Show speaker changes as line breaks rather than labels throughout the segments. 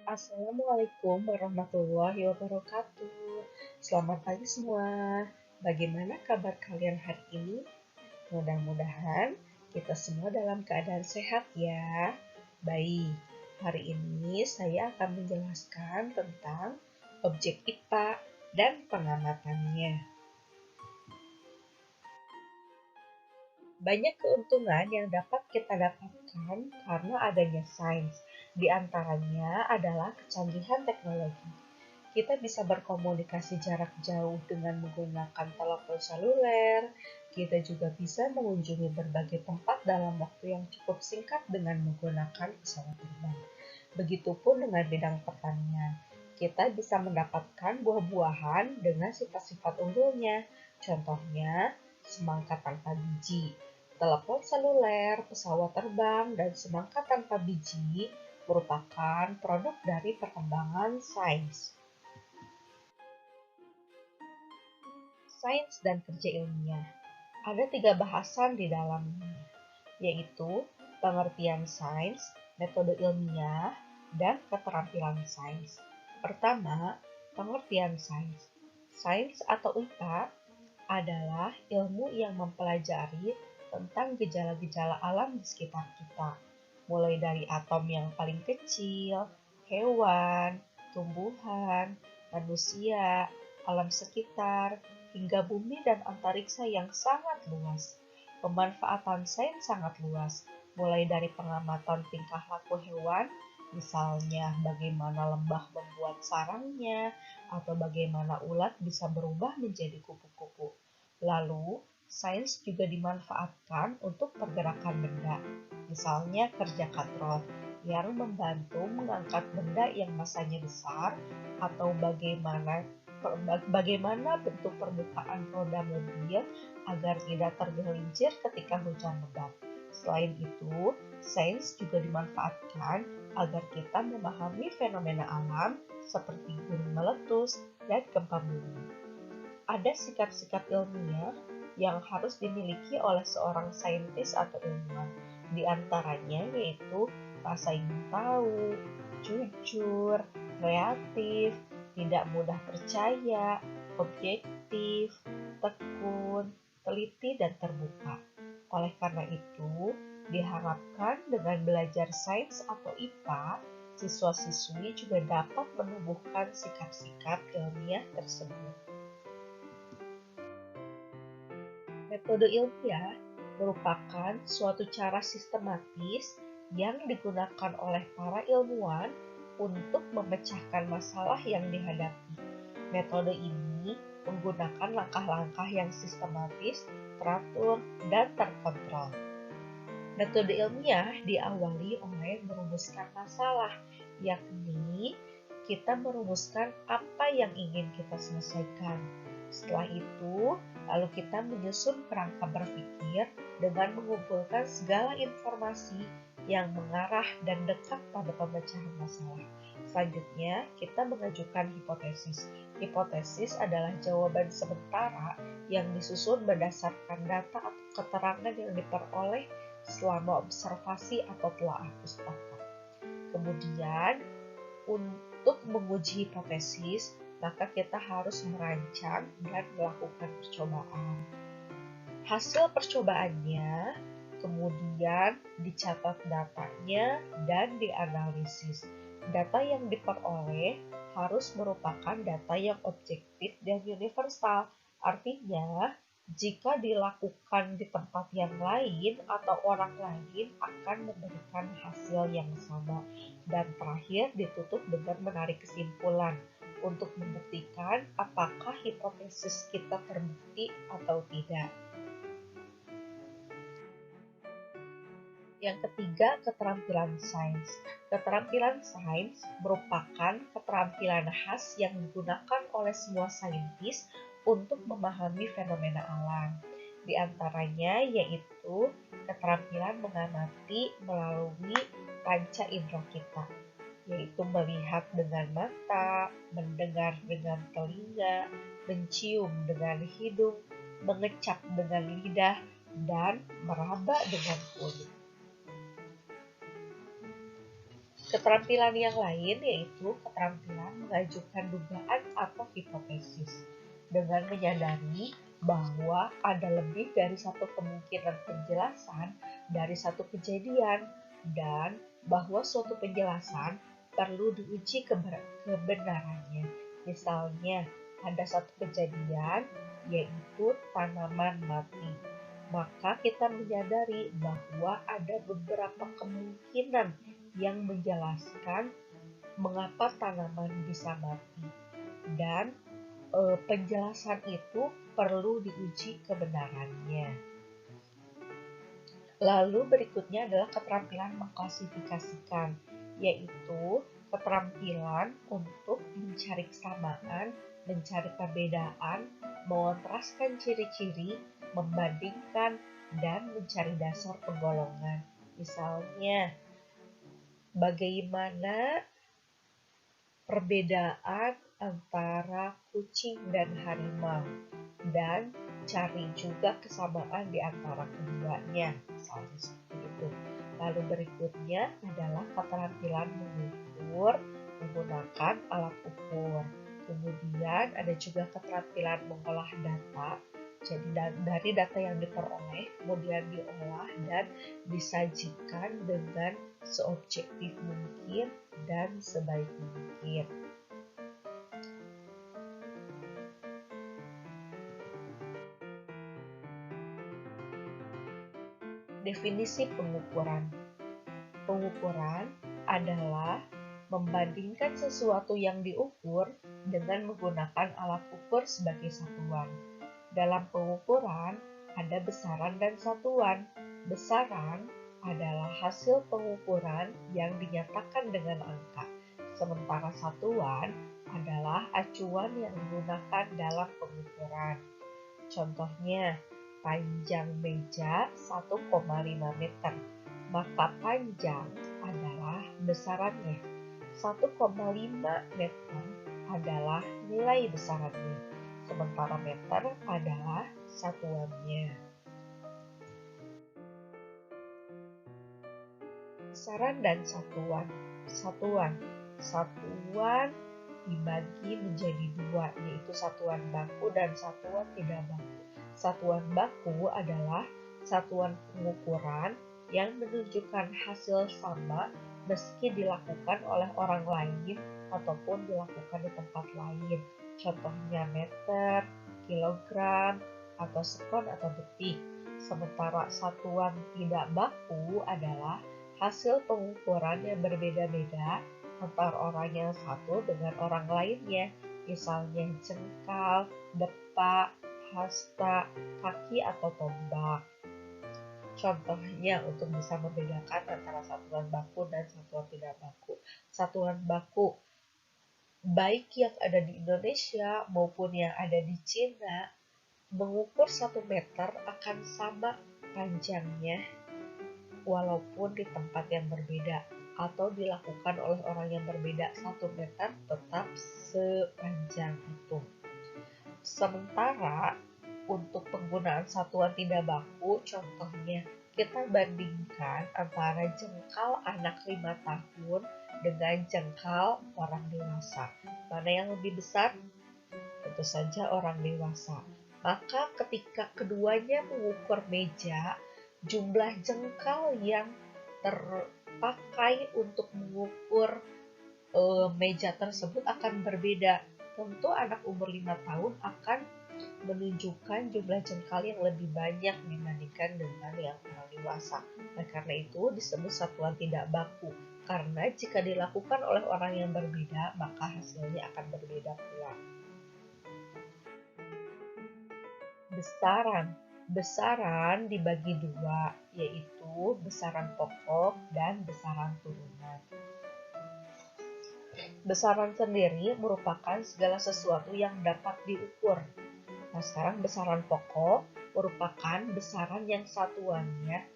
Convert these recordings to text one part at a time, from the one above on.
Assalamualaikum warahmatullahi wabarakatuh. Selamat pagi semua. Bagaimana kabar kalian hari ini? Mudah-mudahan kita semua dalam keadaan sehat ya. Baik, hari ini saya akan menjelaskan tentang objek IPA dan pengamatannya. Banyak keuntungan yang dapat kita dapatkan karena adanya sains. Di antaranya adalah kecanggihan teknologi. Kita bisa berkomunikasi jarak jauh dengan menggunakan telepon seluler. Kita juga bisa mengunjungi berbagai tempat dalam waktu yang cukup singkat dengan menggunakan pesawat terbang. Begitupun dengan bidang pertanian. Kita bisa mendapatkan buah-buahan dengan sifat-sifat unggulnya. Contohnya, semangka tanpa biji, telepon seluler, pesawat terbang, dan semangka tanpa biji merupakan produk dari perkembangan sains. Sains dan kerja ilmiah. Ada 3 bahasan di dalamnya, yaitu pengertian sains, metode ilmiah, dan keterampilan sains. Pertama, pengertian sains. Sains atau IPA adalah ilmu yang mempelajari tentang gejala-gejala alam di sekitar kita, mulai dari atom yang paling kecil, hewan, tumbuhan, manusia, alam sekitar, hingga bumi dan antariksa yang sangat luas. Pemanfaatan sains sangat luas, mulai dari pengamatan tingkah laku hewan, misalnya bagaimana lembah membuat sarangnya, atau bagaimana ulat bisa berubah menjadi kupu-kupu. Lalu, sains juga dimanfaatkan untuk pergerakan benda, misalnya kerja katrol, yang membantu mengangkat benda yang masanya besar, atau bagaimana bentuk permukaan roda mobil agar tidak tergelincir ketika hujan lebat. Selain itu, sains juga dimanfaatkan agar kita memahami fenomena alam seperti gunung meletus dan gempa bumi. Ada sikap-sikap ilmiah yang harus dimiliki oleh seorang saintis atau ilmuwan. Di antaranya yaitu rasa ingin tahu, jujur, kreatif, tidak mudah percaya, objektif, tekun, teliti, dan terbuka. Oleh karena itu, diharapkan dengan belajar sains atau IPA, siswa-siswi juga dapat menumbuhkan sikap-sikap ilmiah tersebut. Metode ilmiah merupakan suatu cara sistematis yang digunakan oleh para ilmuwan untuk memecahkan masalah yang dihadapi. Metode ini menggunakan langkah-langkah yang sistematis, teratur, dan terkontrol. Metode ilmiah diawali oleh merumuskan masalah, yakni kita merumuskan apa yang ingin kita selesaikan. Setelah itu, lalu kita menyusun kerangka berpikir dengan mengumpulkan segala informasi yang mengarah dan dekat pada pemecahan masalah. Selanjutnya, kita mengajukan hipotesis. Hipotesis adalah jawaban sementara yang disusun berdasarkan data atau keterangan yang diperoleh selama observasi atau telaah pustaka. Kemudian, untuk menguji hipotesis, maka kita harus merancang dan melakukan percobaan. Hasil percobaannya kemudian dicatat datanya dan dianalisis. Data yang diperoleh harus merupakan data yang objektif dan universal. Artinya, jika dilakukan di tempat yang lain atau orang lain akan memberikan hasil yang sama. Dan terakhir ditutup dengan menarik kesimpulan untuk membuktikan apakah hipotesis kita terbukti atau tidak. Yang ketiga, keterampilan sains. Keterampilan sains merupakan keterampilan khas yang digunakan oleh semua saintis untuk memahami fenomena alam. Di antaranya yaitu keterampilan mengamati melalui panca indera kita, yaitu melihat dengan mata, mendengar dengan telinga, mencium dengan hidung, mengecap dengan lidah, dan meraba dengan kulit. Keterampilan yang lain yaitu keterampilan mengajukan dugaan atau hipotesis dengan menyadari bahwa ada lebih dari satu kemungkinan penjelasan dari satu kejadian dan bahwa suatu penjelasan perlu diuji kebenarannya. Misalnya, ada satu kejadian yaitu tanaman mati. Maka kita menyadari bahwa ada beberapa kemungkinan yang menjelaskan mengapa tanaman bisa mati. Dan penjelasan itu perlu diuji kebenarannya. Lalu berikutnya adalah keterampilan mengklasifikasikan, yaitu keterampilan untuk mencari kesamaan, mencari perbedaan, mengontraskan ciri-ciri, membandingkan, dan mencari dasar penggolongan. Misalnya, bagaimana perbedaan antara kucing dan harimau, dan cari juga kesamaan di antara keduanya, misalnya seperti itu. Lalu berikutnya adalah keterampilan mengukur menggunakan alat ukur. Kemudian ada juga keterampilan mengolah data. Jadi dari data yang diperoleh, kemudian diolah dan disajikan dengan seobjektif mungkin dan sebaik mungkin. Definisi pengukuran. Pengukuran adalah membandingkan sesuatu yang diukur dengan menggunakan alat ukur sebagai satuan. Dalam pengukuran ada besaran dan satuan. Besaran adalah hasil pengukuran yang dinyatakan dengan angka, sementara satuan adalah acuan yang digunakan dalam pengukuran. Contohnya, panjang meja 1,5 meter, maka panjang adalah besarannya. 1,5 meter adalah nilai besarannya, sementara meter adalah satuannya. Besaran dan satuan. Satuan dibagi menjadi dua, yaitu satuan baku dan satuan tidak baku. Satuan baku adalah satuan pengukuran yang menunjukkan hasil sama meski dilakukan oleh orang lain ataupun dilakukan di tempat lain. Contohnya meter, kilogram, atau sekon atau detik. Sementara satuan tidak baku adalah hasil pengukuran yang berbeda-beda antara orang yang satu dengan orang lainnya, misalnya jengkal, depak, hasta, kaki, atau tombak. Contohnya untuk bisa membedakan antara satuan baku dan satuan tidak baku. Satuan baku baik yang ada di Indonesia maupun yang ada di Cina mengukur 1 meter akan sama panjangnya walaupun di tempat yang berbeda atau dilakukan oleh orang yang berbeda. 1 meter tetap sepanjang itu. Sementara untuk penggunaan satuan tidak baku, contohnya kita bandingkan antara jengkal anak 5 tahun dengan jengkal orang dewasa. Mana yang lebih besar? Tentu saja orang dewasa. Maka ketika keduanya mengukur meja, jumlah jengkal yang terpakai untuk mengukur meja tersebut akan berbeda. Tentu anak umur 5 tahun akan menunjukkan jumlah jengkal yang lebih banyak dibandingkan dengan yang orang dewasa. Nah, karena itu disebut satuan tidak baku. Karena jika dilakukan oleh orang yang berbeda, maka hasilnya akan berbeda pula. Besaran dibagi dua, yaitu besaran pokok dan besaran turunan. Besaran sendiri merupakan segala sesuatu yang dapat diukur. Nah, sekarang besaran pokok merupakan besaran yang satuannya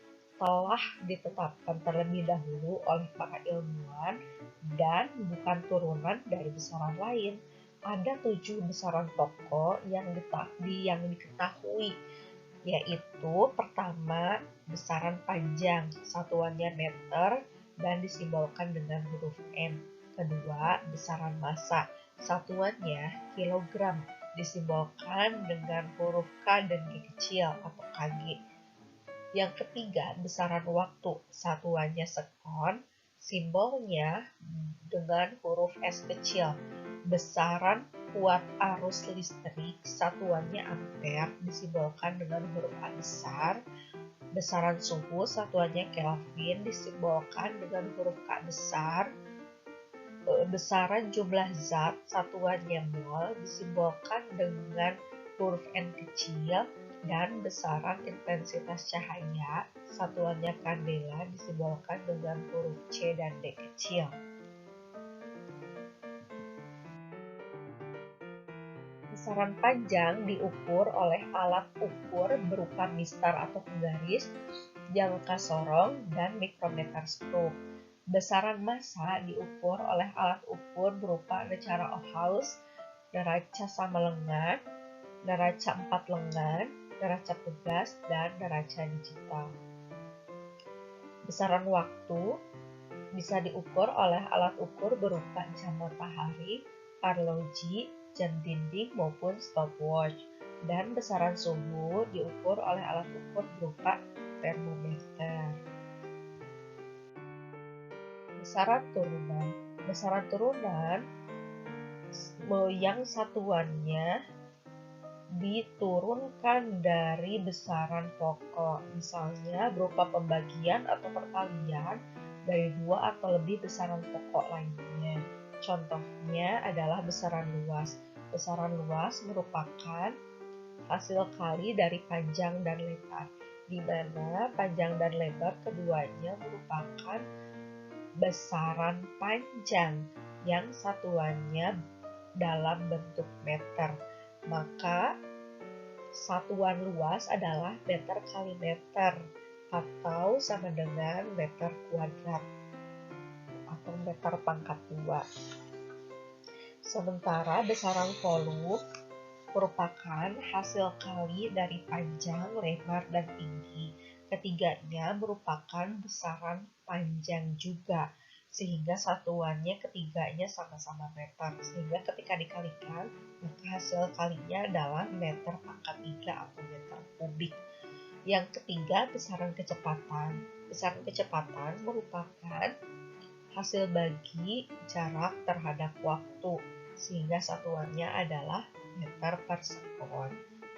telah ditetapkan terlebih dahulu oleh para ilmuwan dan bukan turunan dari besaran lain. Ada 7 besaran pokok yang diketahui, yaitu pertama besaran panjang, satuannya meter dan disimbolkan dengan huruf M. Kedua, besaran massa. Satuannya kilogram, disimbolkan dengan huruf K dan G kecil atau KG. Yang ketiga, besaran waktu. Satuannya sekon, simbolnya dengan huruf S kecil. Besaran kuat arus listrik, satuannya ampere, disimbolkan dengan huruf A besar. Besaran suhu, satuannya Kelvin, disimbolkan dengan huruf K besar. Besaran jumlah zat, satuannya mol, disimbolkan dengan huruf N kecil. Dan besaran intensitas cahaya, satuannya kandela, disimbolkan dengan huruf C dan D kecil. Besaran panjang diukur oleh alat ukur berupa mistar atau penggaris, jangka sorong, dan mikrometer skrup. Besaran massa diukur oleh alat ukur berupa neraca Ohaus, neraca sama lengan, neraca 4 lengan, neraca pegas, dan neraca digital. Besaran waktu bisa diukur oleh alat ukur berupa jam matahari, arloji, jam dinding, maupun stopwatch. Dan besaran suhu diukur oleh alat ukur berupa termometer. Besaran turunan. Besaran turunan yang satuannya diturunkan dari besaran pokok, misalnya berupa pembagian atau perkalian dari dua atau lebih besaran pokok lainnya. Contohnya adalah besaran luas. Besaran luas merupakan hasil kali dari panjang dan lebar, di mana panjang dan lebar keduanya merupakan besaran panjang yang satuannya dalam bentuk meter. Maka satuan luas adalah meter kali meter atau sama dengan meter kuadrat atau meter pangkat 2. Sementara besaran volume merupakan hasil kali dari panjang, lebar, dan tinggi. Ketiganya merupakan besaran panjang juga, sehingga satuannya ketiganya sama-sama meter. Sehingga ketika dikalikan, maka hasil kalinya adalah meter pangkat 3 atau meter kubik. Yang ketiga, besaran kecepatan. Besaran kecepatan merupakan hasil bagi jarak terhadap waktu, sehingga satuannya adalah meter per sekon.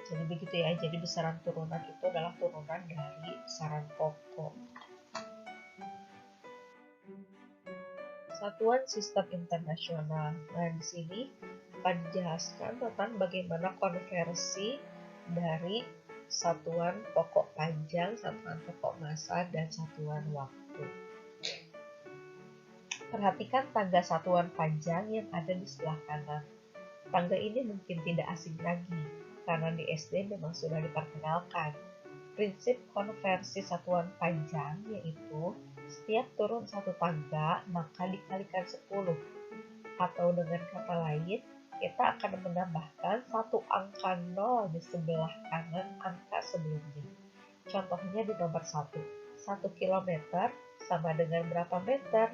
Jadi begitu ya, jadi besaran turunan itu adalah turunan dari besaran pokok. Satuan sistem internasional. Nah, di sini akan dijelaskan tentang bagaimana konversi dari satuan pokok panjang, satuan pokok massa, dan satuan waktu. Perhatikan tangga satuan panjang yang ada di sebelah kanan. Tangga ini mungkin tidak asing lagi, karena di SD memang sudah diperkenalkan. Prinsip konversi satuan panjang yaitu setiap turun satu tangga maka dikalikan 10. Atau dengan kata lain, kita akan menambahkan satu angka 0 di sebelah kanan angka sebelumnya. Contohnya di nomor 1. 1 kilometer sama dengan berapa meter?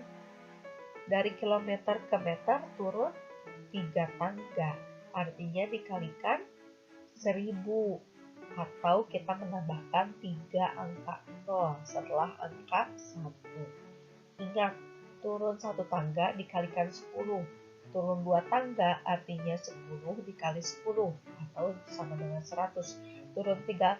Dari kilometer ke meter turun 3 tangga. Artinya dikalikan 1000. Atau kita menambahkan 3 angka 0 setelah angka 1. Ingat, turun 1 tangga dikalikan 10. Turun 2 tangga artinya 10 dikali 10 atau sama dengan 100. Turun 3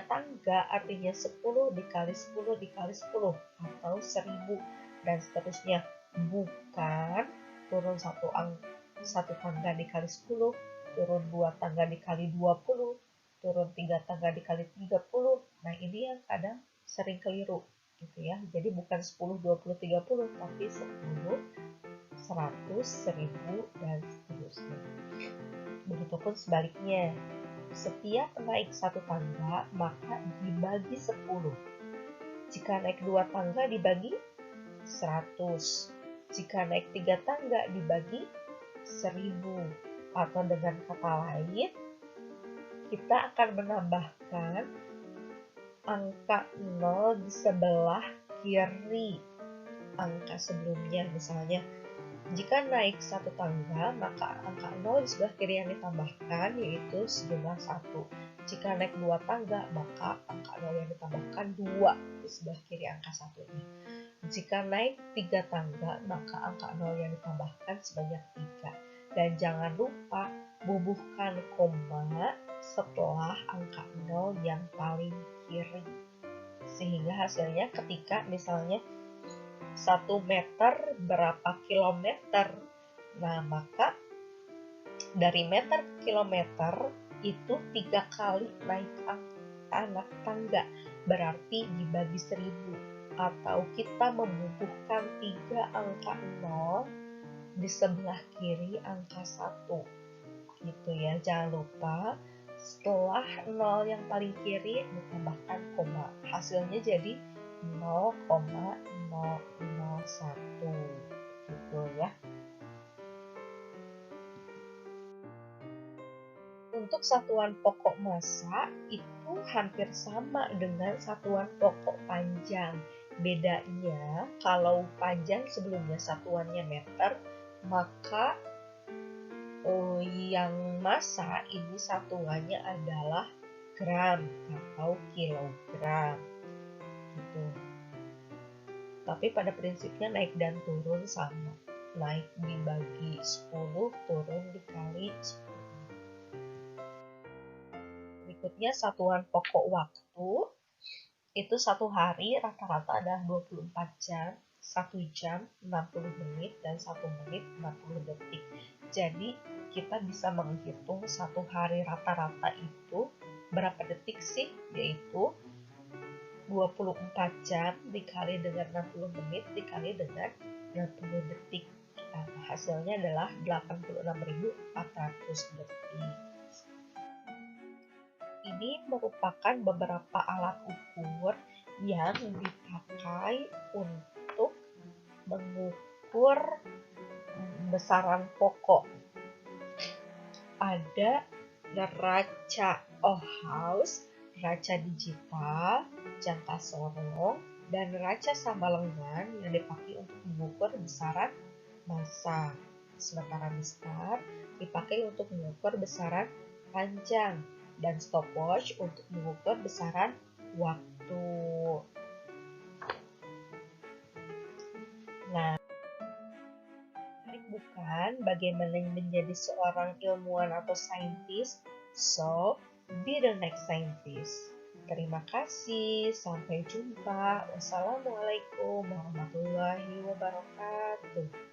tangga artinya 10 dikali 10 dikali 10 atau 1000 dan seterusnya. Bukan turun 1 tangga dikali 10, turun 2 tangga dikali 20, turun 3 tangga dikali 30. Nah, ini yang kadang sering keliru gitu ya. Jadi bukan 10, 20, 30, tapi 10, 100, 1000, dan seterusnya. Begitupun sebaliknya. Setiap naik 1 tangga, maka dibagi 10. Jika naik 2 tangga dibagi 100. Jika naik 3 tangga dibagi 1000. Atau dengan kata lain, kita akan menambahkan angka 0 di sebelah kiri angka sebelumnya. Misalnya, jika naik satu tangga, maka angka 0 di sebelah kiri yang ditambahkan yaitu sejumlah 1. Jika naik 2 tangga, maka angka 0 yang ditambahkan 2 di sebelah kiri angka 1-nya. Jika naik 3 tangga, maka angka 0 yang ditambahkan sebanyak 3. Dan jangan lupa bubuhkan koma setelah angka 0 yang paling kiri. Sehingga hasilnya ketika misalnya 1 meter berapa kilometer. Nah, maka dari meter ke kilometer itu 3 kali naik anak tangga. Berarti dibagi 1000. Atau kita membubuhkan 3 angka 0 di sebelah kiri angka 1. Gitu ya, jangan lupa setelah 0 yang paling kiri ditambahkan koma. Hasilnya jadi 0,001 gitu ya. Untuk satuan pokok massa itu hampir sama dengan satuan pokok panjang. Bedanya kalau panjang sebelumnya satuannya meter, maka yang massa ini satuannya adalah gram atau kilogram gitu. Tapi pada prinsipnya naik dan turun sama. Naik dibagi 10, turun dikali 10. Berikutnya satuan pokok waktu. Itu satu hari rata-rata adalah 24 jam, 1 jam 60 menit, dan 1 menit 60 detik. Jadi kita bisa menghitung satu hari rata-rata itu berapa detik sih, yaitu 24 jam dikali dengan 60 menit dikali dengan 60 detik. Nah, hasilnya adalah 86.400 detik. Ini merupakan beberapa alat ukur yang dipakai untuk mengukur besaran pokok. Ada neraca Ohaus, neraca digital, jangka sorong, dan neraca sambalengan yang dipakai untuk mengukur besaran massa. Sementara mistar dipakai untuk mengukur besaran panjang, dan stopwatch untuk mengukur besaran waktu. Nah, bukan bagaimana menjadi seorang ilmuwan atau saintis? So, be the next scientist. Terima kasih, sampai jumpa. Wassalamualaikum warahmatullahi wabarakatuh.